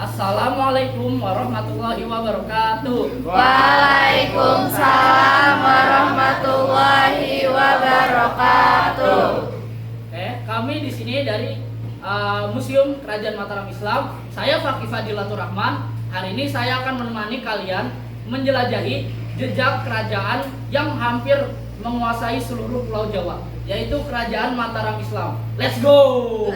Assalamualaikum warahmatullahi wabarakatuh. Waalaikumsalam warahmatullahi wabarakatuh. Kami di sini dari Museum Kerajaan Mataram Islam. Saya Fakih Fadilatur Rahman. Hari ini saya akan menemani kalian menjelajahi jejak kerajaan yang hampir menguasai seluruh Pulau Jawa, yaitu Kerajaan Mataram Islam. Let's go!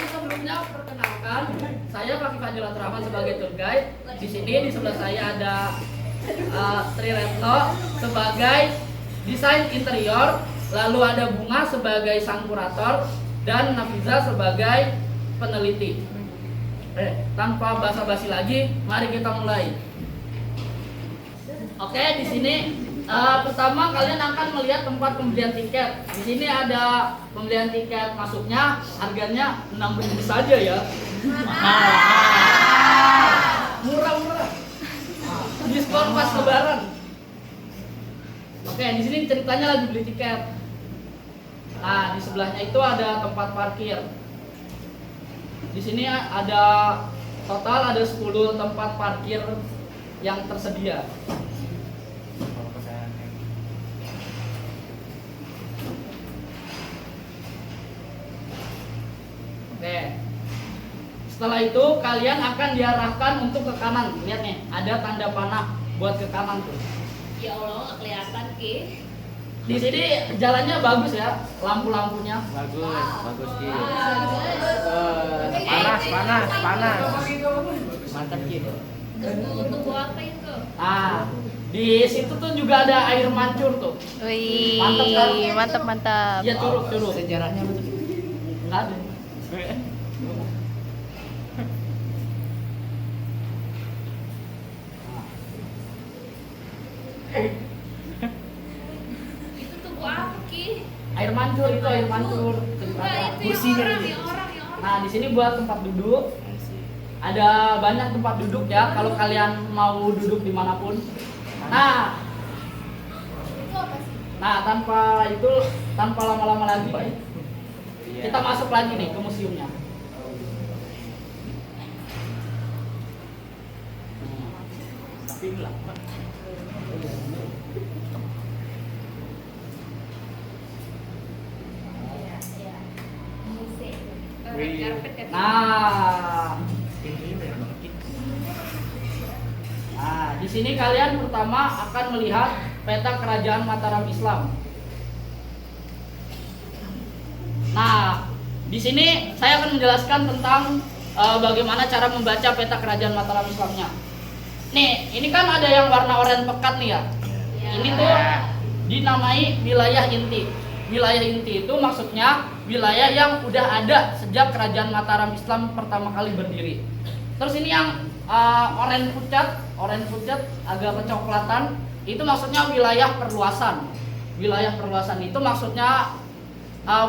Sebelumnya perkenalkan, saya Fakih Fadilatur Rahman sebagai tour guide. Di sini di sebelah saya ada Tri Retno sebagai desain interior, lalu ada Bunga sebagai sang kurator, dan Nafiza sebagai peneliti. Tanpa basa-basi lagi, mari kita mulai. Oke, di sini pertama kalian akan melihat tempat pembelian tiket. Di sini ada pembelian tiket masuknya, harganya 6.000 saja ya. Murah-murah. Diskon pas lebaran. Oke, di sini ceritanya lagi beli tiket. Nah, di sebelahnya itu ada tempat parkir. Di sini ada total ada 10 tempat parkir yang tersedia. Oke. Setelah itu kalian akan diarahkan untuk ke kanan. Lihat nih, ada tanda panah buat ke kanan tuh. Ya Allah, nggak kelihatan Ki. Di sini jalannya bagus ya, lampu-lampunya. Bagus Ki. Panas. Mantap Ki. Tunggu apa itu? Nah, di situ tuh juga ada air mancur tuh. Wih, Mantap kan? mantap. Iya, curug. Sejarahnya betul. Enggak ada. Itu tunggu apa Ki? Air mancur itu air mancur. Enggak, itu Kursi yang gitu. orang. Nah, di sini buat tempat duduk. Ada banyak tempat duduk ya, kalau kalian mau duduk dimanapun. Nah, Itu apa sih? tanpa lama-lama lagi, kita masuk lagi nih ke museumnya. Musik. Wih. Karpet kan? Nah, di sini kalian pertama akan melihat peta Kerajaan Mataram Islam. Nah, di sini saya akan menjelaskan tentang bagaimana cara membaca peta Kerajaan Mataram Islamnya. Nih, ini kan ada yang warna oranye pekat nih ya. Ini tuh dinamai wilayah inti. Wilayah inti itu maksudnya wilayah yang udah ada sejak Kerajaan Mataram Islam pertama kali berdiri. Terus ini yang oranye pucat agak kecoklatan, itu maksudnya wilayah perluasan. Wilayah perluasan itu maksudnya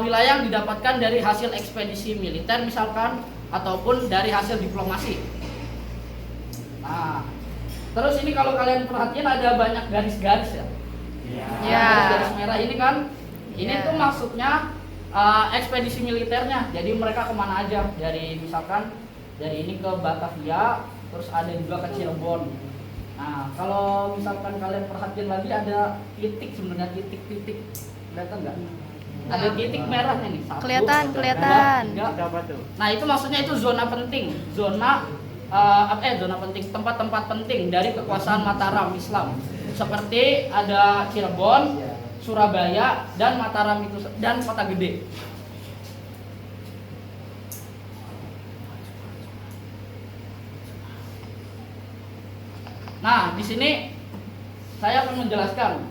wilayah yang didapatkan dari hasil ekspedisi militer misalkan, ataupun dari hasil diplomasi. Nah, terus ini kalau kalian perhatiin ada banyak garis-garis ya. Ya. Garis merah ini kan, ini Ya. tuh maksudnya ekspedisi militernya. Jadi mereka kemana aja? Dari misalkan dari ini ke Batavia, terus ada juga ke Cirebon. Nah, kalau misalkan kalian perhatiin lagi ada titik, sebenarnya titik-titik, kelihatan nggak? Ada titik merahnya nih. Satu, Kelihatan. dua, tiga. Apa tuh? Nah, itu maksudnya itu zona penting, zona penting, tempat-tempat penting dari kekuasaan Mataram Islam. Seperti ada Cirebon, Surabaya, dan Mataram itu dan Kota Gede. Nah, di sini saya akan menjelaskan.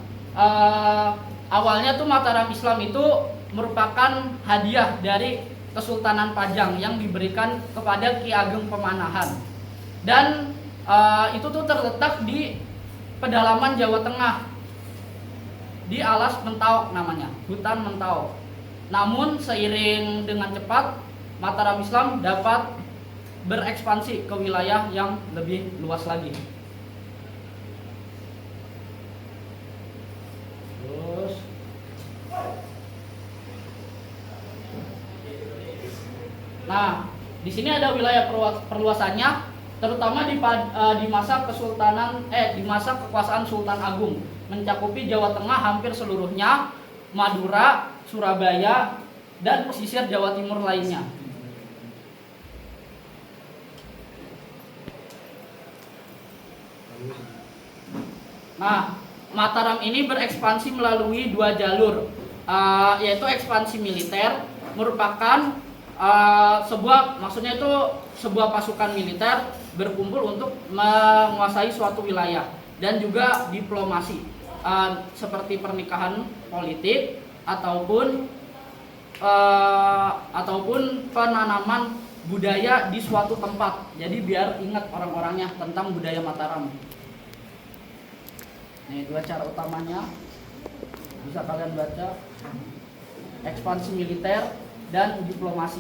Awalnya tuh Mataram Islam itu merupakan hadiah dari Kesultanan Pajang yang diberikan kepada Ki Ageng Pemanahan. Dan itu tuh terletak di pedalaman Jawa Tengah, di alas Mentaok namanya, hutan Mentaok. Namun seiring dengan cepat Mataram Islam dapat berekspansi ke wilayah yang lebih luas lagi. Terus Nah, di sini ada wilayah perluasannya, terutama di masa di masa kekuasaan Sultan Agung, mencakupi Jawa Tengah hampir seluruhnya, Madura, Surabaya, dan pesisir Jawa Timur lainnya. Nah, Mataram ini berekspansi melalui dua jalur, yaitu ekspansi militer, merupakan maksudnya itu sebuah pasukan militer berkumpul untuk menguasai suatu wilayah, dan juga diplomasi, seperti pernikahan politik ataupun penanaman budaya di suatu tempat. Jadi biar ingat orang-orangnya tentang budaya Mataram. Ini dua cara utamanya, bisa kalian baca: ekspansi militer dan diplomasi.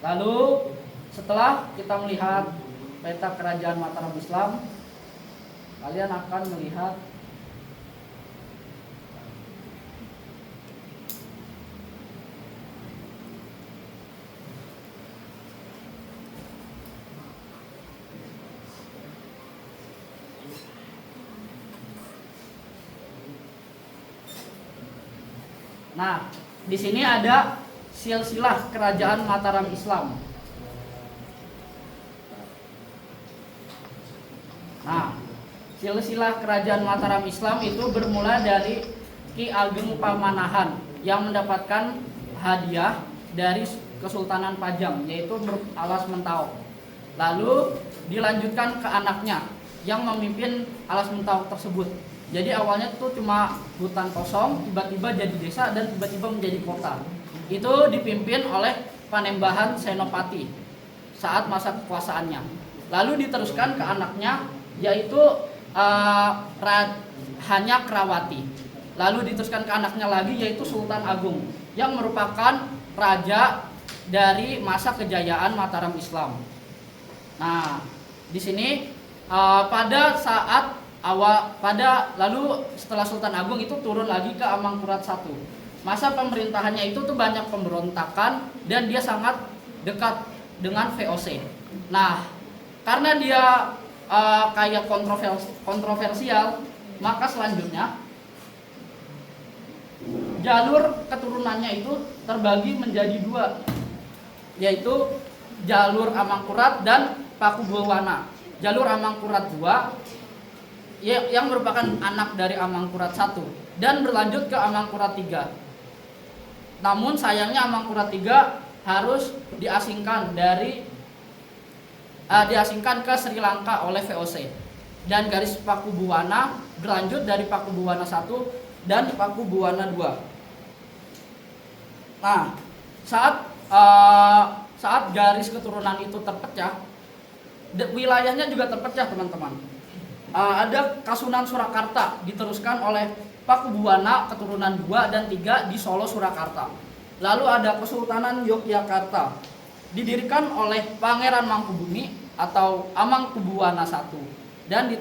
Lalu setelah kita melihat peta kerajaan Mataram Islam, kalian akan melihat Nah, di sini ada silsilah kerajaan Mataram Islam. Nah, silsilah kerajaan Mataram Islam itu bermula dari Ki Ageng Pamanahan yang mendapatkan hadiah dari Kesultanan Pajang, yaitu Alas Mentawai. Lalu dilanjutkan ke anaknya yang memimpin Alas Mentawai tersebut. Jadi awalnya itu cuma hutan kosong, tiba-tiba jadi desa, dan tiba-tiba menjadi kota. Itu dipimpin oleh Panembahan Senopati saat masa kekuasaannya. Lalu diteruskan ke anaknya, yaitu Hanya Krawati. Lalu diteruskan ke anaknya lagi, yaitu Sultan Agung, yang merupakan raja dari masa kejayaan Mataram Islam. Nah, di sini lalu setelah Sultan Agung itu turun lagi ke Amangkurat I. Masa pemerintahannya itu tuh banyak pemberontakan dan dia sangat dekat dengan VOC. Nah, karena dia kayak kontroversial, maka selanjutnya jalur keturunannya itu terbagi menjadi dua, yaitu jalur Amangkurat dan Pakubuwana. Jalur Amangkurat II yang merupakan anak dari Amangkurat I dan berlanjut ke Amangkurat III. Namun sayangnya Amangkurat III harus diasingkan ke Sri Lanka oleh VOC, dan garis Pakubuwana berlanjut dari Pakubuwana I dan Pakubuwana II. Nah, saat garis keturunan itu terpecah, wilayahnya juga terpecah, teman-teman. Ada Kasunan Surakarta diteruskan oleh Pakubuwana keturunan 2 dan 3 di Solo Surakarta. Lalu ada Kesultanan Yogyakarta didirikan oleh Pangeran Mangkubumi atau Amangkubuwana I dan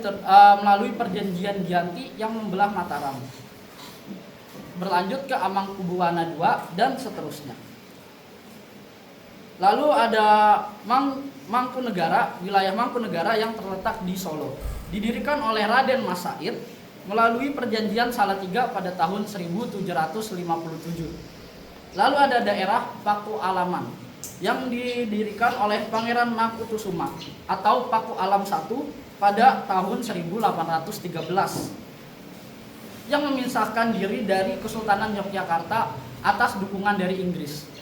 melalui perjanjian Giyanti yang membelah Mataram. Berlanjut ke Amangkubuwana II dan seterusnya. Lalu ada Mangkunegara, wilayah Mangkunegara yang terletak di Solo. Didirikan oleh Raden Mas Said melalui perjanjian Salatiga pada tahun 1757. Lalu ada daerah Paku Alaman yang didirikan oleh Pangeran Mangkutusuma atau Paku Alam I pada tahun 1813 yang memisahkan diri dari Kesultanan Yogyakarta atas dukungan dari Inggris.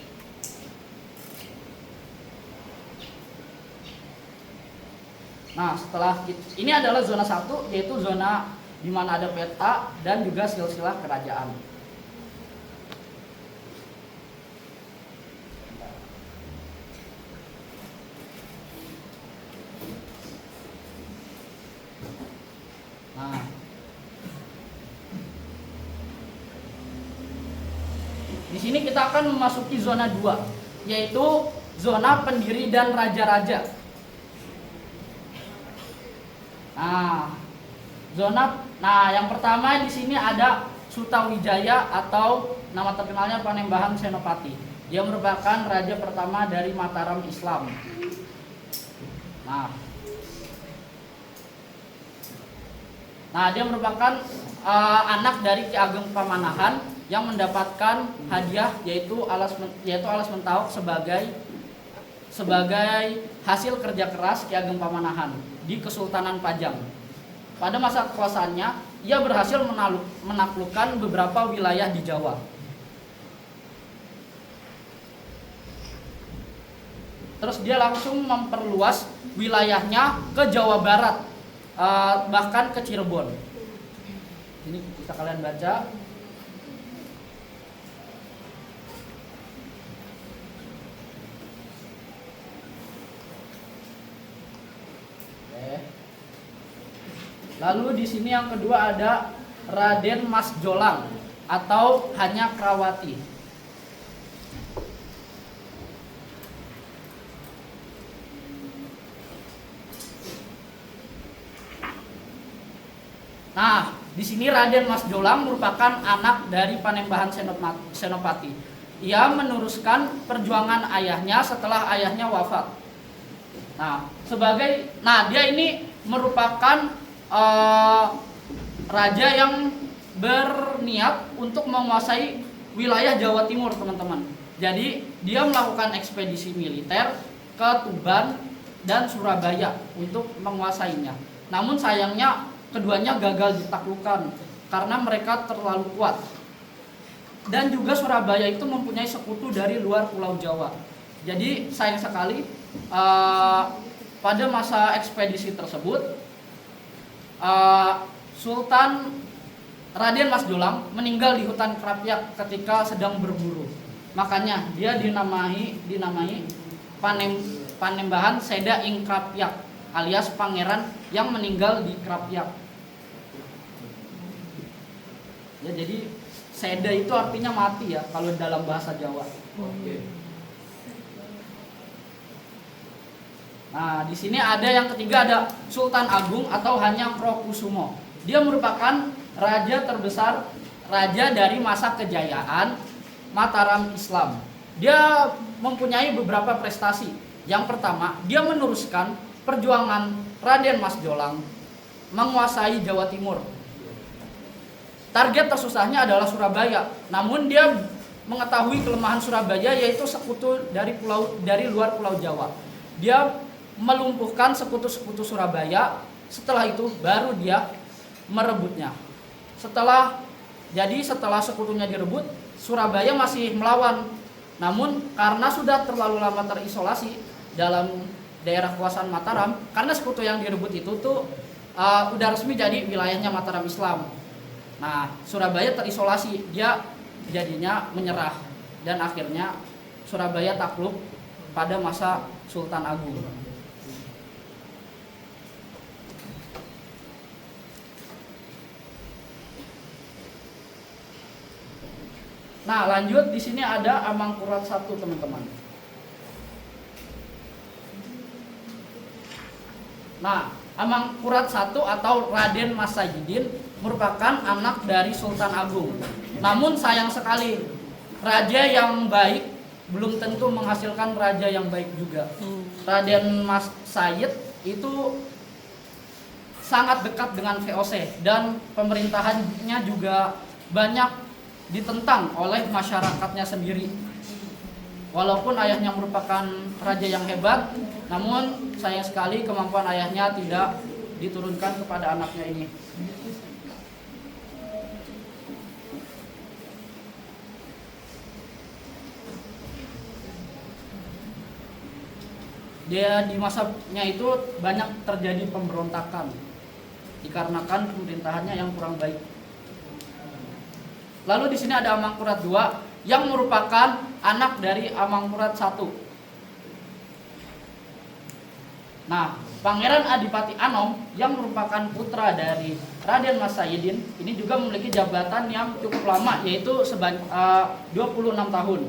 Nah, setelah ini adalah zona 1, yaitu zona di mana ada peta dan juga silsilah kerajaan. Nah, di sini kita akan memasuki zona 2, yaitu zona pendiri dan raja-raja. Nah, yang pertama di sini ada Sutawijaya atau nama terkenalnya Panembahan Senopati. Dia merupakan raja pertama dari Mataram Islam. Nah, dia merupakan anak dari Ki Ageng Pamanahan yang mendapatkan hadiah yaitu alas mentawuk sebagai hasil kerja keras Ki Ageng Pamanahan di Kesultanan Pajang. Pada masa kekuasaannya, ia berhasil menaklukkan beberapa wilayah di Jawa. Terus dia langsung memperluas wilayahnya ke Jawa Barat, bahkan ke Cirebon. Ini bisa kalian baca. Lalu di sini yang kedua ada Raden Mas Jolang atau hanya Krawati. Nah, di sini Raden Mas Jolang merupakan anak dari Panembahan Senopati. Ia meneruskan perjuangan ayahnya setelah ayahnya wafat. Dia ini merupakan raja yang berniat untuk menguasai wilayah Jawa Timur, teman-teman. Jadi dia melakukan ekspedisi militer ke Tuban dan Surabaya untuk menguasainya. Namun sayangnya keduanya gagal ditaklukkan karena mereka terlalu kuat. Dan juga Surabaya itu mempunyai sekutu dari luar Pulau Jawa. Jadi sayang sekali pada masa ekspedisi tersebut Sultan Raden Mas Jolang meninggal di hutan Krapyak ketika sedang berburu. Makanya dia dinamai Panembahan Seda ing Krapyak alias pangeran yang meninggal di Krapyak. Ya, jadi Seda itu artinya mati ya kalau dalam bahasa Jawa. Nah, di sini ada yang ketiga, ada Sultan Agung atau Hanyangkrokusumo. Dia merupakan raja terbesar, raja dari masa kejayaan Mataram Islam. Dia mempunyai beberapa prestasi. Yang pertama, dia meneruskan perjuangan Raden Mas Jolang menguasai Jawa Timur. Target tersusahnya adalah Surabaya. Namun dia mengetahui kelemahan Surabaya yaitu sekutu dari luar Pulau Jawa. Dia melumpuhkan sekutu-sekutu Surabaya. Setelah itu baru dia merebutnya. Setelah sekutunya direbut, Surabaya masih melawan. Namun karena sudah terlalu lama terisolasi dalam daerah kekuasaan Mataram, karena sekutu yang direbut itu udah resmi jadi wilayahnya Mataram Islam. Nah, Surabaya terisolasi, dia jadinya menyerah dan akhirnya Surabaya takluk pada masa Sultan Agung. Nah, lanjut di sini ada Amangkurat I, teman-teman. Nah, Amangkurat I atau Raden Mas Sayidin merupakan anak dari Sultan Agung. Namun sayang sekali, raja yang baik belum tentu menghasilkan raja yang baik juga. Raden Mas Sayid itu sangat dekat dengan VOC dan pemerintahannya juga banyak ditentang oleh masyarakatnya sendiri. Walaupun ayahnya merupakan raja yang hebat, namun sayang sekali kemampuan ayahnya tidak diturunkan kepada anaknya ini. Dia di masanya itu banyak terjadi pemberontakan dikarenakan pemerintahannya yang kurang baik. Lalu di sini ada Amangkurat II yang merupakan anak dari Amangkurat I. Nah, Pangeran Adipati Anom yang merupakan putra dari Raden Mas Sayidin ini juga memiliki jabatan yang cukup lama, yaitu 26 tahun.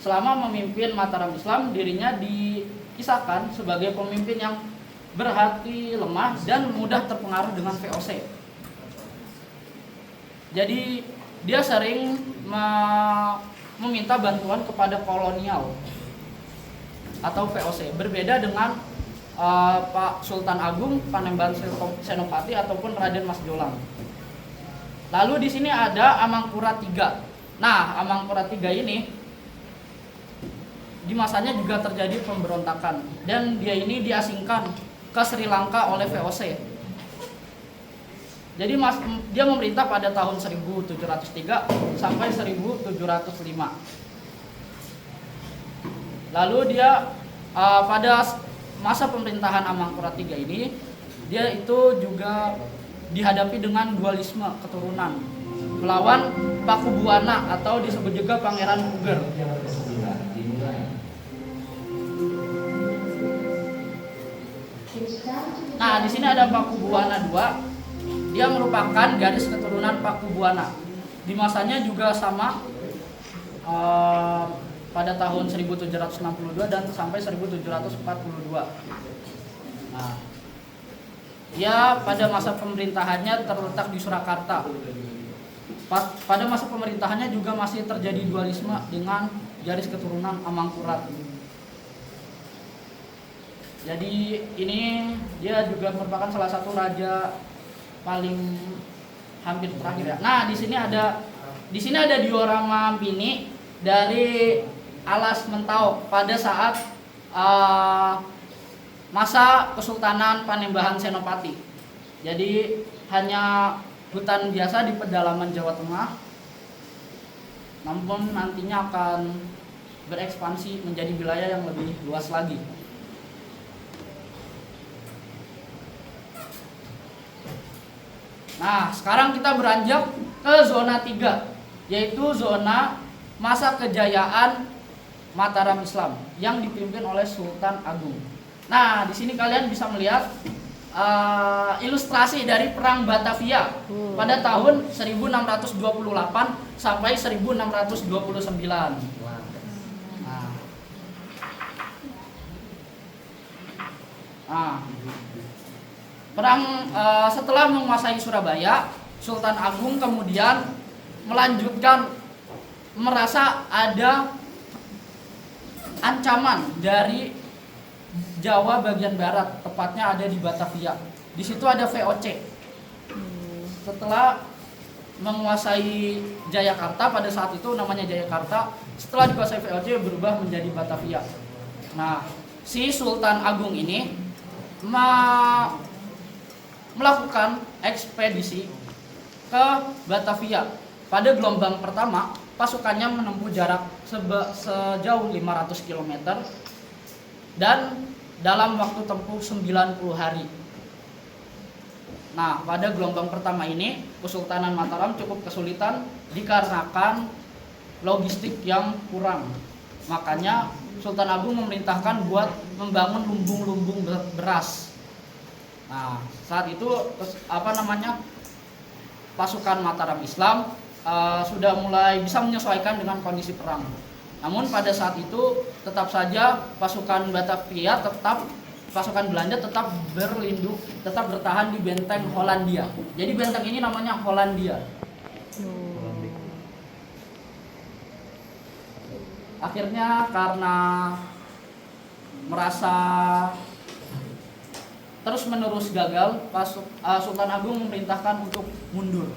Selama memimpin Mataram Islam, dirinya dikisahkan sebagai pemimpin yang berhati lemah dan mudah terpengaruh dengan VOC. Jadi dia sering meminta bantuan kepada kolonial atau VOC. Berbeda dengan Pak Sultan Agung Panembahan Senopati ataupun Raden Mas Jolang. Lalu di sini ada Amangkurat III. Nah, Amangkurat III ini di masanya juga terjadi pemberontakan dan dia ini diasingkan ke Sri Lanka oleh VOC. Jadi dia memerintah pada tahun 1703 sampai 1705. Lalu dia pada masa pemerintahan Amangkurat III ini dia itu juga dihadapi dengan dualisme keturunan melawan Pakubuwana atau disebut juga Pangeran Puger. Nah, di sini ada Pakubuwana II. Dia merupakan garis keturunan Pakubuwana. Di masanya juga sama pada tahun 1762 dan sampai 1742. Nah, dia pada masa pemerintahannya terletak di Surakarta. Pada masa pemerintahannya juga masih terjadi dualisme dengan garis keturunan Amangkurat. Jadi ini dia juga merupakan salah satu raja paling hampir terakhir ya. Nah, di sini ada diorama mini dari Alas Mentaok pada saat masa Kesultanan Panembahan Senopati. Jadi hanya hutan biasa di pedalaman Jawa Tengah, namun nantinya akan berekspansi menjadi wilayah yang lebih luas lagi. Nah, sekarang kita beranjak ke zona 3, yaitu zona masa kejayaan Mataram Islam yang dipimpin oleh Sultan Agung. Nah, di sini kalian bisa melihat ilustrasi dari Perang Batavia pada tahun 1628 sampai 1629. Nah, perang setelah menguasai Surabaya, Sultan Agung kemudian melanjutkan merasa ada ancaman dari Jawa bagian barat, tepatnya ada di Batavia. Di situ ada VOC. Setelah menguasai Jayakarta pada saat itu namanya Jayakarta, setelah dikuasai VOC berubah menjadi Batavia. Nah, si Sultan Agung ini melakukan ekspedisi ke Batavia. Pada gelombang pertama, pasukannya menempuh jarak sejauh 500 km dan dalam waktu tempuh 90 hari. Nah, pada gelombang pertama ini, Kesultanan Mataram cukup kesulitan dikarenakan logistik yang kurang. Makanya Sultan Agung memerintahkan buat membangun lumbung-lumbung beras. Nah, saat itu pasukan Mataram Islam sudah mulai bisa menyesuaikan dengan kondisi perang. Namun pada saat itu tetap saja pasukan Batavia pasukan Belanda tetap bertahan di benteng Hollandia. Jadi benteng ini namanya Hollandia. Akhirnya karena merasa terus-menerus gagal, Sultan Agung memerintahkan untuk mundur,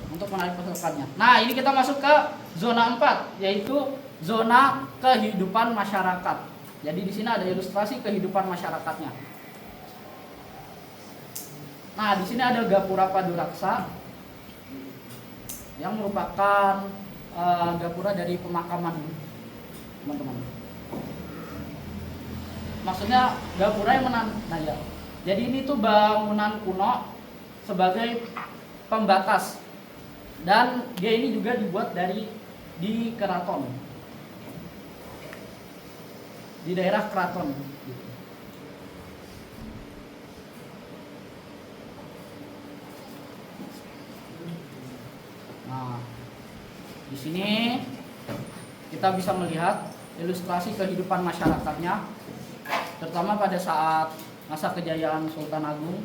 untuk menarik pasukannya. Nah, ini kita masuk ke zona 4, yaitu zona kehidupan masyarakat. Jadi di sini ada ilustrasi kehidupan masyarakatnya. Nah, di sini ada Gapura Paduraksa yang merupakan gapura dari pemakaman, teman-teman. Maksudnya gapura yang menandai. Jadi ini tuh bangunan kuno sebagai pembatas. Dan dia ini juga dibuat di keraton, di daerah keraton. Nah, di sini kita bisa melihat ilustrasi kehidupan masyarakatnya, terutama pada saat masa kejayaan Sultan Agung.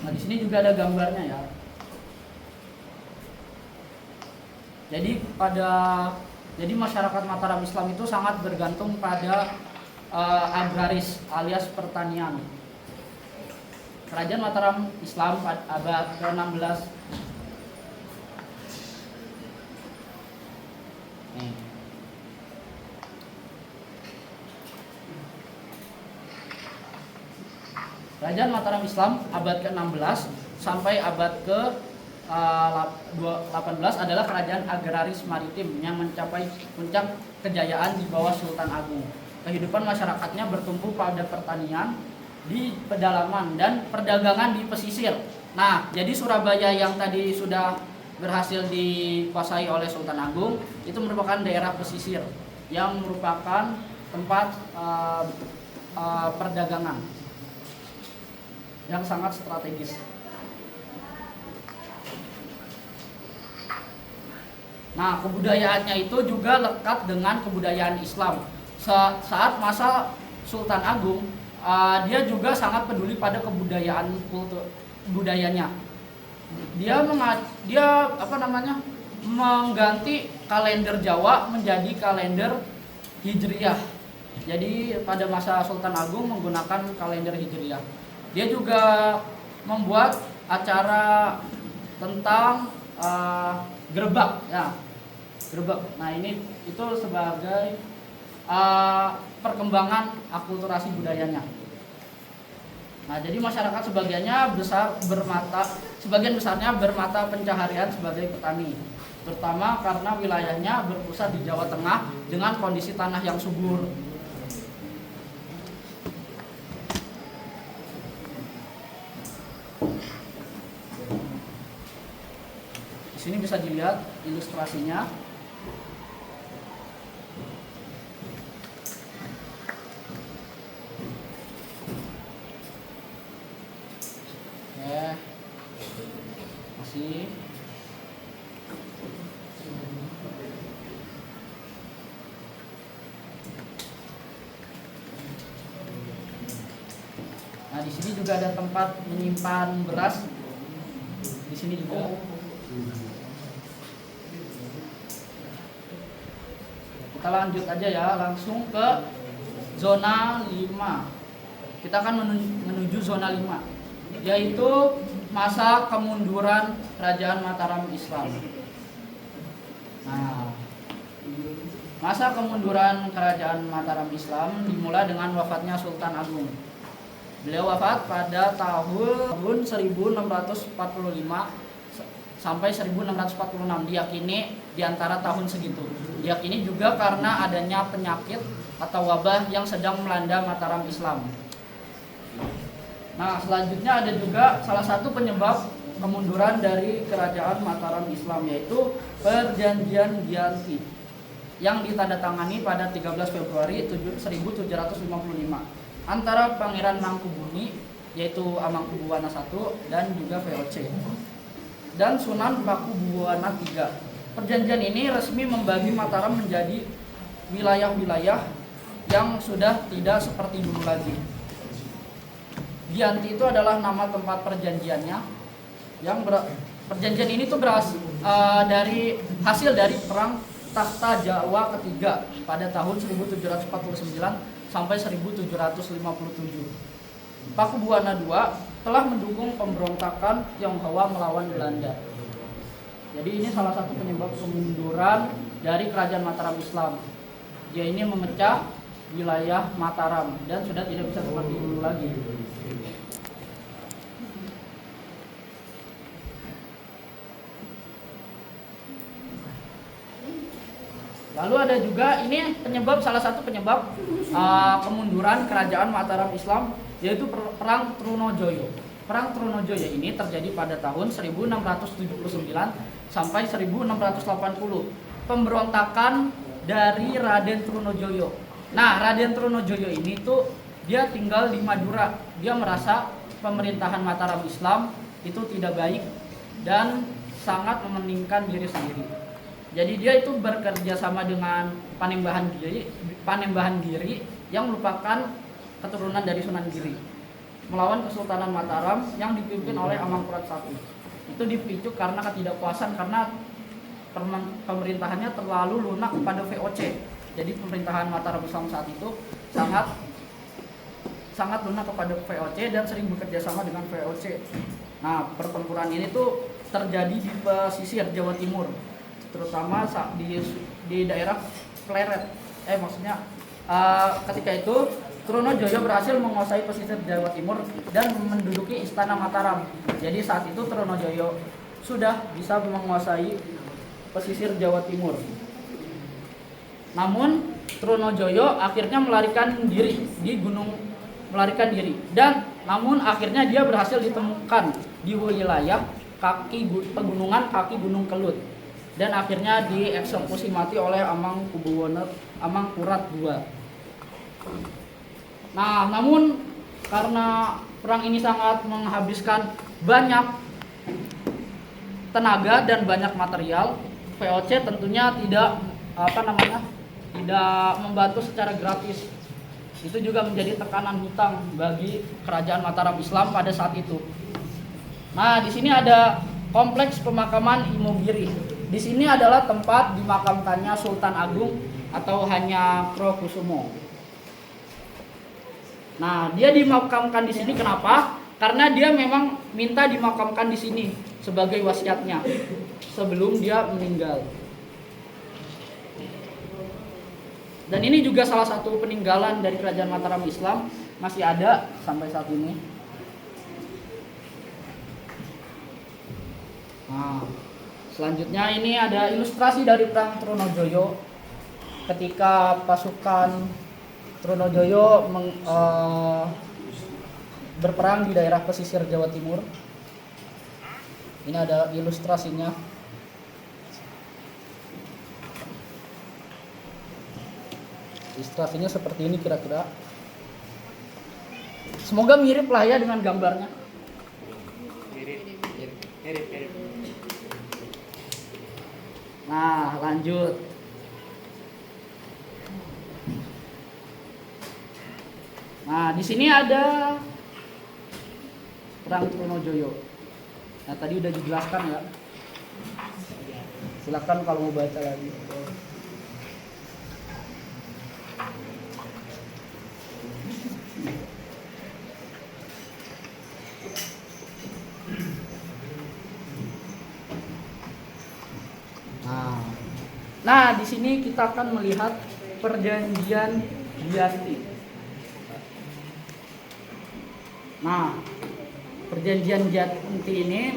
Nah, di sini juga ada gambarnya ya. Jadi masyarakat Mataram Islam itu sangat bergantung pada agraris alias pertanian. Kerajaan Mataram Islam pada abad ke-16. Kerajaan Mataram Islam abad ke-16 sampai abad ke-18 adalah kerajaan agraris maritim yang mencapai puncak kejayaan di bawah Sultan Agung. Kehidupan masyarakatnya bertumpu pada pertanian di pedalaman dan perdagangan di pesisir. Nah, jadi Surabaya yang tadi sudah berhasil dikuasai oleh Sultan Agung itu merupakan daerah pesisir yang merupakan tempat perdagangan yang sangat strategis. Nah, kebudayaannya itu juga lekat dengan kebudayaan Islam. Saat masa Sultan Agung, dia juga sangat peduli pada kebudayaan budayanya. Dia mengganti kalender Jawa menjadi kalender Hijriyah. Jadi pada masa Sultan Agung menggunakan kalender Hijriyah. Dia juga membuat acara tentang gerbak, ya, gerbak. Nah, itu sebagai perkembangan akulturasi budayanya. Nah, jadi masyarakat sebagian besarnya bermata pencaharian sebagai petani, terutama karena wilayahnya berpusat di Jawa Tengah dengan kondisi tanah yang subur. Di sini bisa dilihat ilustrasinya. Ya, masih. Nah, di sini juga ada tempat menyimpan beras. Di sini juga. Kita lanjut aja ya, langsung ke zona 5. Kita akan menuju zona 5, yaitu masa kemunduran Kerajaan Mataram Islam. Nah, masa kemunduran Kerajaan Mataram Islam dimulai dengan wafatnya Sultan Agung. Beliau wafat pada tahun 1645 sampai 1646, diyakini di antara tahun segitu. Diyakini juga karena adanya penyakit atau wabah yang sedang melanda Mataram Islam. Nah, selanjutnya ada juga salah satu penyebab kemunduran dari Kerajaan Mataram Islam, yaitu Perjanjian Giyanti yang ditandatangani pada 13 Februari 1755 antara Pangeran Mangkubumi, yaitu Amangkubuwana I dan juga VOC, dan Sunan Pakubuwana III. Perjanjian ini resmi membagi Mataram menjadi wilayah-wilayah yang sudah tidak seperti dulu lagi. Giyanti itu adalah nama tempat perjanjiannya. Perjanjian ini tuh dari hasil dari perang Takhta Jawa ketiga pada tahun 1749 sampai 1757. Pakubuwana II telah mendukung pemberontakan Tionghoa melawan Belanda. Jadi ini salah satu penyebab kemunduran dari Kerajaan Mataram Islam. Dia ini memecah wilayah Mataram dan sudah tidak bisa seperti dulu lagi. Lalu ada juga ini salah satu penyebab kemunduran Kerajaan Mataram Islam, yaitu Perang Trunojoyo. Perang Trunojoyo ini terjadi pada tahun 1679 sampai 1680. Pemberontakan dari Raden Trunojoyo. Nah, Raden Trunojoyo ini tuh dia tinggal di Madura. Dia merasa pemerintahan Mataram Islam itu tidak baik dan sangat mementingkan diri sendiri. Jadi dia itu bekerja sama dengan Panembahan Giri yang merupakan keturunan dari Sunan Giri. melawan Kesultanan Mataram yang dipimpin oleh Amangkurat I. Itu dipicu karena ketidakpuasan karena pemerintahannya terlalu lunak kepada VOC. Jadi pemerintahan Mataram Islam saat itu sangat lunak kepada VOC dan sering bekerja sama dengan VOC. Nah, pertempuran ini tuh terjadi di pesisir Jawa Timur, terutama di daerah Pleret. Ketika itu Trunojoyo berhasil menguasai pesisir Jawa Timur dan menduduki Istana Mataram. Jadi saat itu Trunojoyo sudah bisa menguasai pesisir Jawa Timur. Namun Trunojoyo akhirnya melarikan diri dan namun akhirnya dia berhasil ditemukan di wilayah pegunungan kaki Gunung Kelut dan akhirnya dieksekusi mati oleh Amangkurat II. Nah, namun karena perang ini sangat menghabiskan banyak tenaga dan banyak material, VOC tentunya tidak membantu secara gratis. Itu juga menjadi tekanan hutang bagi kerajaan Mataram Islam pada saat itu. Nah, di sini ada kompleks pemakaman Imogiri. Di sini adalah tempat dimakamkannya Sultan Agung atau Hanyakrokusumo. Nah, dia dimakamkan di sini kenapa? Karena dia memang minta dimakamkan di sini sebagai wasiatnya sebelum dia meninggal. Dan ini juga salah satu peninggalan dari kerajaan Mataram Islam, masih ada sampai saat ini. Nah, selanjutnya ini ada ilustrasi dari perang Trunojoyo ketika pasukan Trunojoyo berperang di daerah pesisir Jawa Timur. Ini ada ilustrasinya. Ilustrasinya seperti ini kira-kira. Semoga mirip lah ya dengan gambarnya. Mirip. Nah, lanjut. Nah, di sini ada perang Trunojoyo. Nah, tadi udah dijelaskan ya. Silakan kalau mau baca lagi. Nah, di sini kita akan melihat perjanjian Giyanti. Nah, perjanjian Giyanti ini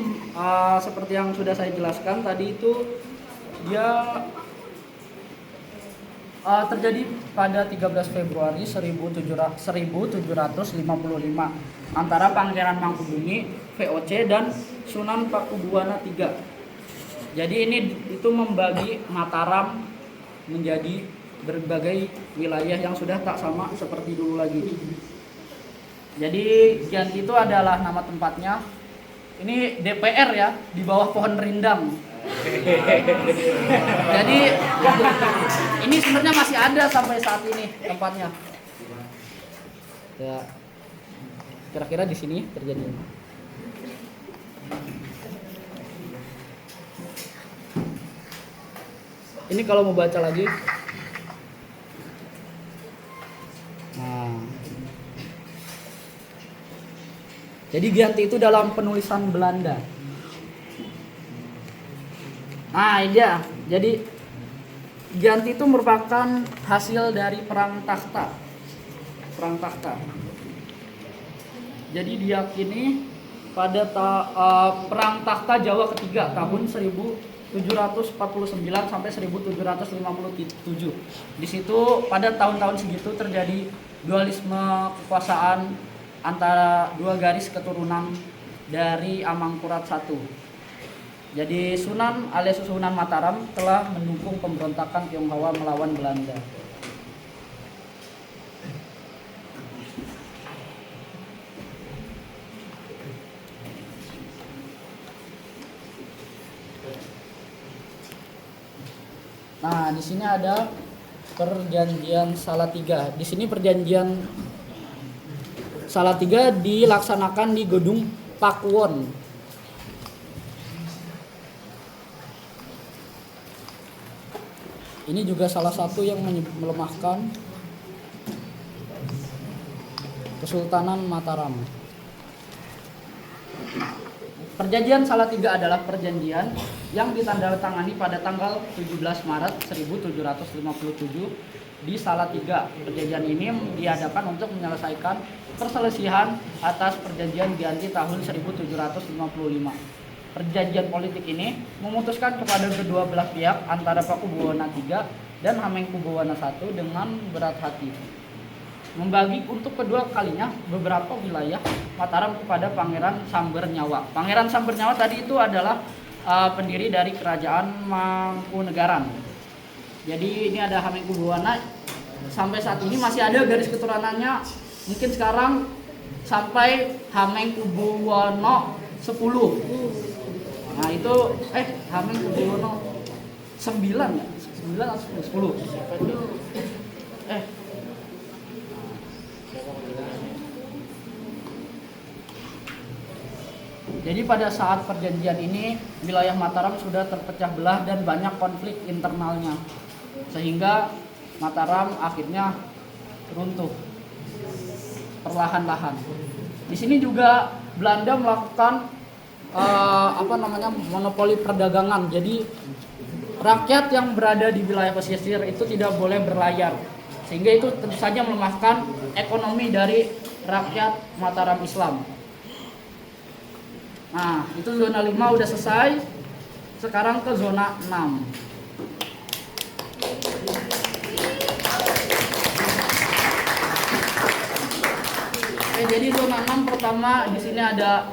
seperti yang sudah saya jelaskan tadi itu dia terjadi pada 13 Februari 1755 antara Pangeran Mangkubumi VOC dan Sunan Pakubuwana III. Jadi ini itu membagi Mataram menjadi berbagai wilayah yang sudah tak sama seperti dulu lagi. Jadi Giyanti itu adalah nama tempatnya. Ini DPR ya, di bawah pohon rindang. Jadi ini sebenarnya masih ada sampai saat ini tempatnya. Ya, kira-kira di sini terjadi. Ini kalau mau baca lagi. Nah. Jadi Giyanti itu dalam penulisan Belanda. Nah, iya. Jadi Giyanti itu merupakan hasil dari perang takhta. Perang takhta. Jadi diyakini pada perang takhta Jawa ketiga tahun 1749 sampai 1757. Di situ pada tahun-tahun segitu terjadi dualisme kekuasaan antara dua garis keturunan dari Amangkurat I. Jadi Sunan alias Sunan Mataram telah mendukung pemberontakan Tionghoa melawan Belanda. Nah, di sini ada perjanjian Salatiga. Di sini perjanjian Salatiga dilaksanakan di Gedung Pakuwon. Ini juga salah satu yang melemahkan Kesultanan Mataram. Perjanjian Salatiga adalah perjanjian yang ditandatangani pada tanggal 17 Maret 1757 di Salatiga. Perjanjian ini diadakan untuk menyelesaikan perselisihan atas perjanjian Giyanti tahun 1755. Perjanjian politik ini memutuskan kepada kedua belah pihak antara Pakubuwana III dan Hamengkubuwana I dengan berat hati membagi untuk kedua kalinya beberapa wilayah Mataram kepada Pangeran Sambernyawa. Pangeran Sambernyawa tadi itu adalah pendiri dari kerajaan Mangkunegaran. Jadi ini ada Hamengkubuwana, sampai saat ini masih ada garis keturunannya, mungkin sekarang sampai Hamengkubuwono 10. Nah itu Hamengkubuwono 9 ya? 9 atau 10? Jadi pada saat perjanjian ini wilayah Mataram sudah terpecah belah dan banyak konflik internalnya, sehingga Mataram akhirnya runtuh perlahan-lahan. Di sini juga Belanda melakukan monopoli perdagangan. Jadi rakyat yang berada di wilayah pesisir itu tidak boleh berlayar, sehingga itu tentu saja melemahkan ekonomi dari rakyat Mataram Islam. Nah, itu zona 5 udah selesai. Sekarang ke zona 6. Jadi zona 6 pertama di sini ada,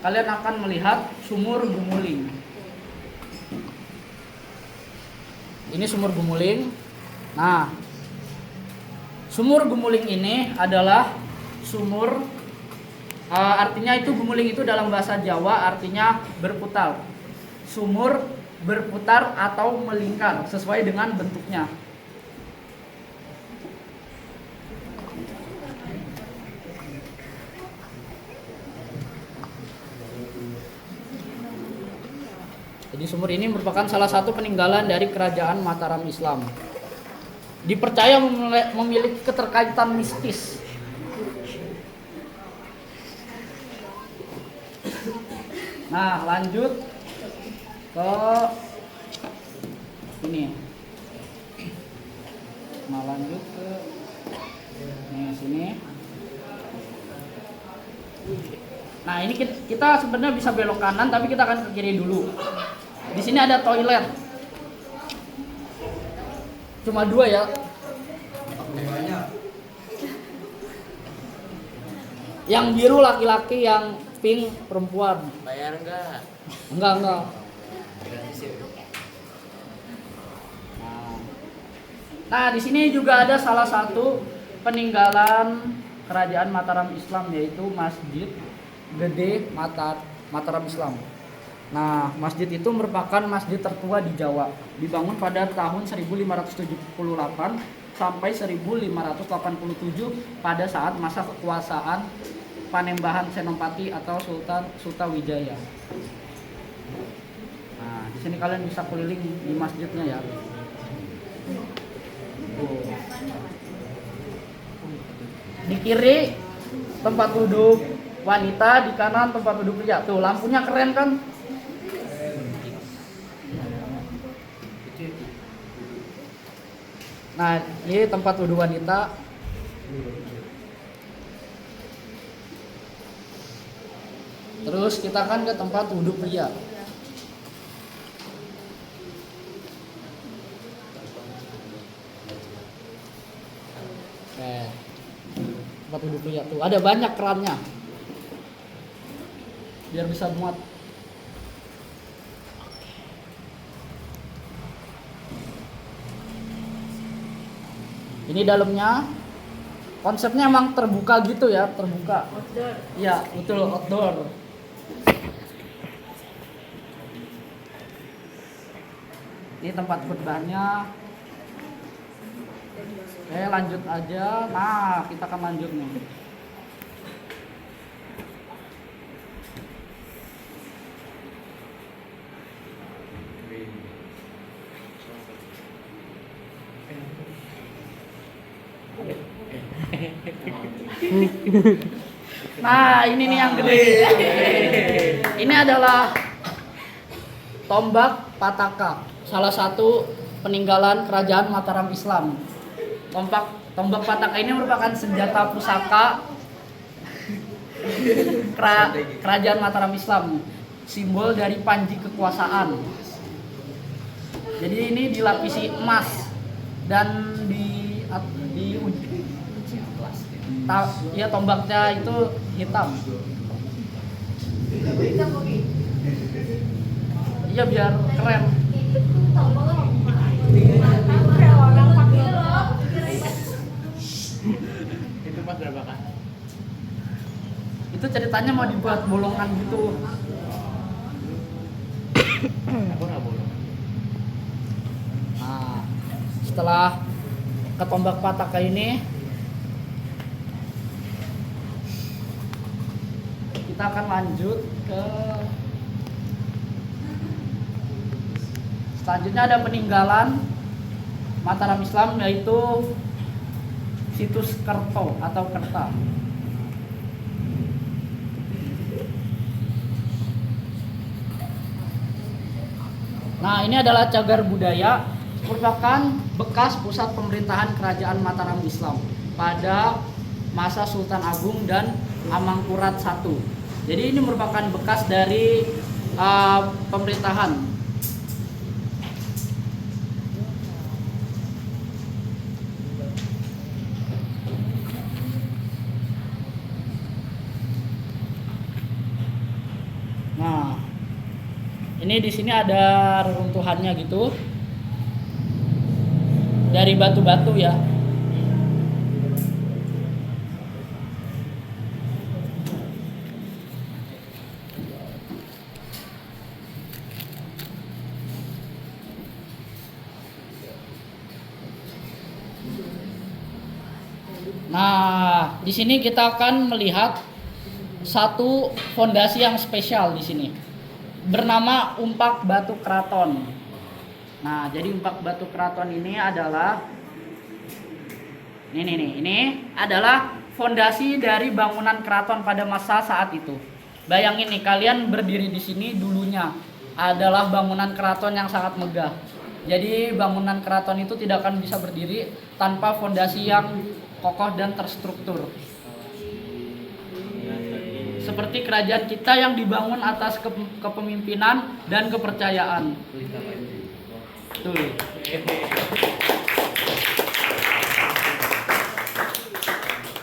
kalian akan melihat sumur Gumuling. Ini sumur Gumuling. Nah, sumur Gumuling ini adalah sumur artinya itu Gumuling itu dalam bahasa Jawa artinya berputar. Sumur berputar atau melingkar sesuai dengan bentuknya. Jadi sumur ini merupakan salah satu peninggalan dari kerajaan Mataram Islam. Dipercaya memiliki keterkaitan mistis. Nah, lanjut ke ini. Nah, lanjut ke sini. Nah, ini kita sebenarnya bisa belok kanan, tapi kita akan ke kiri dulu. Di sini ada toilet. Cuma 2 ya. Yang biru laki-laki, yang pink perempuan. Bayar enggak? Enggak. Nah, di sini juga ada salah satu peninggalan kerajaan Mataram Islam, yaitu Masjid Gede Mataram Islam. Nah, masjid itu merupakan masjid tertua di Jawa. Dibangun pada tahun 1578 sampai 1587 pada saat masa kekuasaan Panembahan Senopati atau Sultan Sutawijaya. Nah, di sini kalian bisa keliling di masjidnya ya. Di kiri tempat duduk wanita, di kanan tempat duduk pria. Tuh, lampunya keren kan? Nah, ini tempat duduk wanita. Terus kita akan ke tempat duduk pria. Tempat duduk pria tuh ada banyak kerannya, biar bisa muat. Ini dalamnya konsepnya emang terbuka gitu ya, terbuka. Outdoor. Iya, betul, outdoor. Ini tempat khutbahnya. Oke, lanjut aja. Nah, kita akan lanjut nih. Nah, ini nih yang gede. Ini adalah tombak Pataka, salah satu peninggalan kerajaan Mataram Islam. Tombak Pataka ini merupakan senjata pusaka kerajaan Mataram Islam, simbol dari panji kekuasaan. Jadi ini dilapisi emas dan ya tombaknya itu hitam. Iya biar keren. Itu pas berapa kan? Itu ceritanya mau dibuat bolongan gitu. Aku nggak bolong. Nah, setelah ke tombak Pataka ini, kita akan lanjut ke selanjutnya ada peninggalan Mataram Islam, yaitu situs Kerto atau Kerta. Nah, ini adalah cagar budaya, merupakan bekas pusat pemerintahan kerajaan Mataram Islam pada masa Sultan Agung dan Amangkurat I. Jadi ini merupakan bekas dari pemerintahan. Nah, ini di sini ada reruntuhannya gitu dari batu-batu ya. Nah, di sini kita akan melihat satu fondasi yang spesial di sini, bernama Umpak Batu Keraton. Nah, jadi Umpak Batu Keraton ini adalah ini adalah fondasi dari bangunan keraton pada masa saat itu. Bayangin nih, kalian berdiri di sini dulunya adalah bangunan keraton yang sangat megah. Jadi bangunan keraton itu tidak akan bisa berdiri tanpa fondasi yang kokoh dan terstruktur. Seperti kerajaan kita yang dibangun atas kepemimpinan dan kepercayaan. Tuh.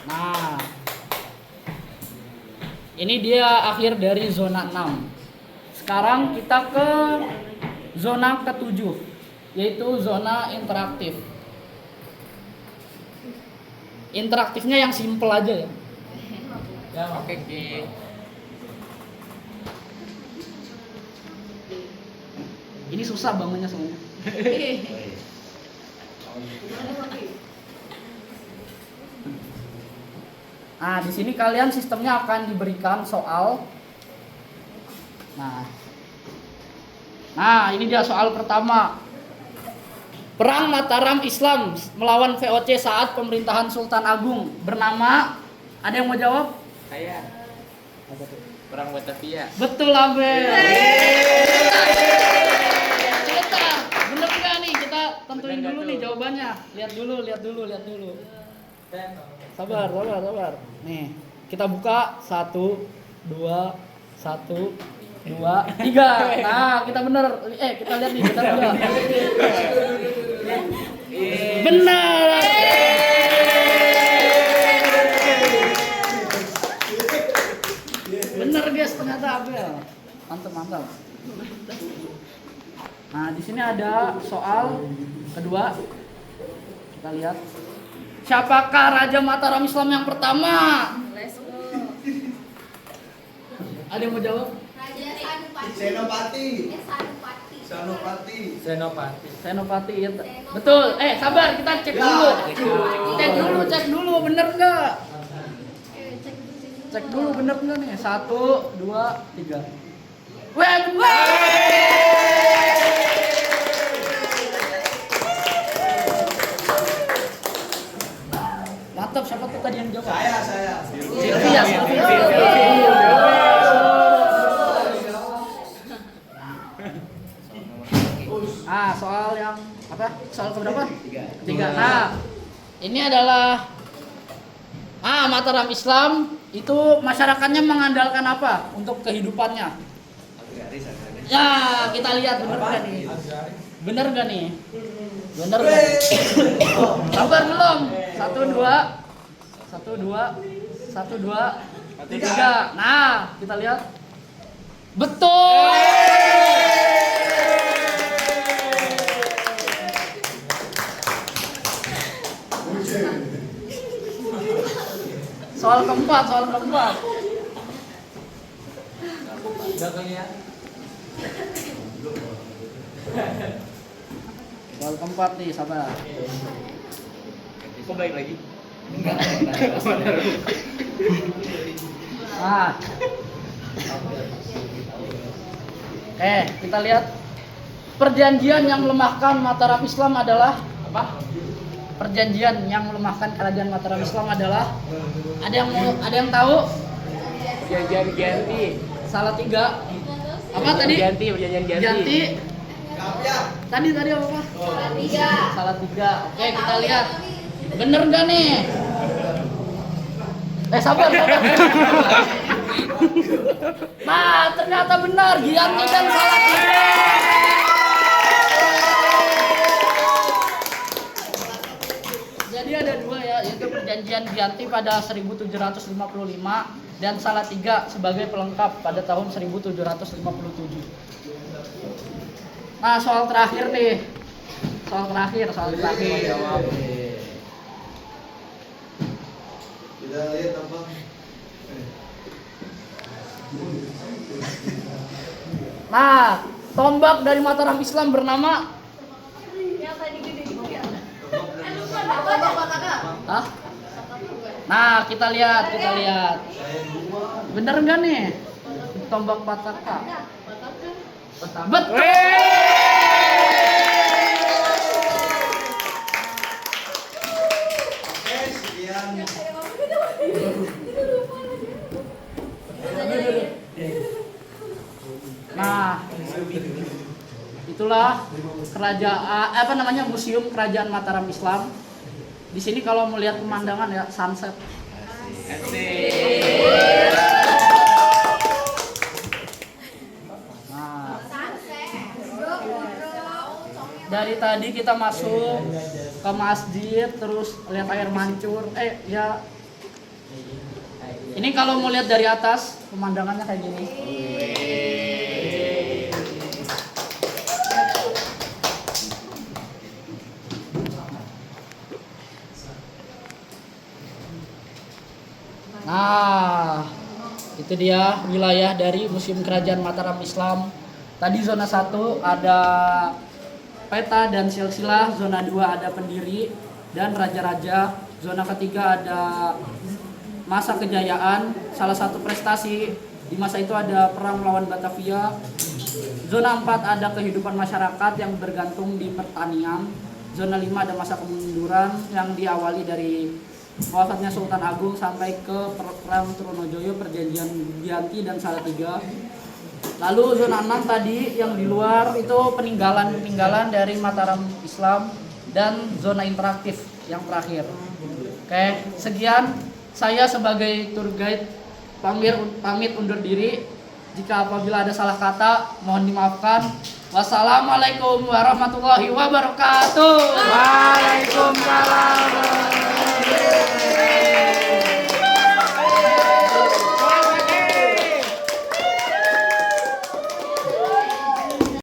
Nah, ini dia akhir dari zona 6. Sekarang kita ke zona ke-7, yaitu zona interaktif. Interaktifnya yang simple aja ya. Ya, oke, Ki. Ini susah bangunnya semuanya. Nah, di sini kalian sistemnya akan diberikan soal. Nah, ini dia soal pertama. Perang Mataram Islam melawan VOC saat pemerintahan Sultan Agung bernama, ada yang mau jawab? Saya. Perang Batavia. Betul, Abel. Kita bener nggak nih? Kita tentuin Bener dulu nggak nih tuh? jawabannya. Lihat dulu. Sabar. Nih, kita buka 1, 2, 1, 2, 3. Nah, kita bener. Kita lihat nih, bener nggak? Benar. Bener guys, ternyata Abel. Mantap. Nah, di sini ada soal kedua. Kita lihat. Siapakah Raja Mataram Islam yang pertama? Let's go. Ada yang mau jawab? Raja Sanupati. Senopati. Sanupati. Senopati. Senopati. Senopati ya. Betul. Sabar, kita cek dulu. Cek dulu bener nggak? Cek dulu bener nggak nih? 1, 2, 3. Wah, bener. Mantap, siapa tuh? tadi yang jawab? Saya. Silvia. Soal yang apa? Soal keberapa? Ketiga. Nah, ini adalah Mataram Islam itu masyarakatnya mengandalkan apa untuk kehidupannya? Ya, kita lihat bener gak nih? Bener gak nih? Bener gak? Sabar belum? 1, 2, 3. Nah, kita lihat. Betul. Soal keempat. Soal keempat nih, sabar. Kok baik lagi? Kita lihat perjanjian yang melemahkan Mataram Islam adalah apa? Perjanjian yang melemahkan kerajaan Mataram Islam adalah ada yang tahu? Perjanjian Giyanti. Salah 3. Apa tadi? Perjanjian Giyanti. Tadi apa? Salah 3. Oke, kita lihat. Bener gak nih? Sabar. Nah, ternyata benar. Giyanti dan salah 3. Jadi ada 2 ya, yaitu perjanjian Giyanti pada 1755 dan salah 3 sebagai pelengkap pada tahun 1757. Nah, soal terakhir nih. Soal terakhir. Kita lihat apa? Nah, tombak dari Mataram Islam bernama Hah? Nah, kita lihat. Bener nggak nih? Tombak Pataka. Betul. Oke, sekian. Nah, itulah Museum Kerajaan Mataram Islam. Di sini kalau melihat pemandangan ya sunset. Nah, dari tadi kita masuk ke masjid terus lihat air mancur. Ini kalau mau lihat dari atas pemandangannya kayak gini. Nah, itu dia wilayah dari Museum Kerajaan Mataram Islam. Tadi zona 1 ada peta dan silsilah, zona 2 ada pendiri dan raja-raja, zona ketiga ada masa kejayaan, salah satu prestasi di masa itu ada perang melawan Batavia. Zona 4 ada kehidupan masyarakat yang bergantung di pertanian. Zona 5 ada masa kemunduran yang diawali dari wafatnya Sultan Agung sampai ke perang Trunojoyo, perjanjian Giyanti dan Salatiga. Lalu zona 6 tadi yang di luar itu peninggalan dari Mataram Islam dan zona interaktif yang terakhir. Oke, sekian saya sebagai tour guide pamit undur diri. Jika apabila ada salah kata mohon dimaafkan. Wassalamualaikum warahmatullahi wabarakatuh. Waalaikumsalam.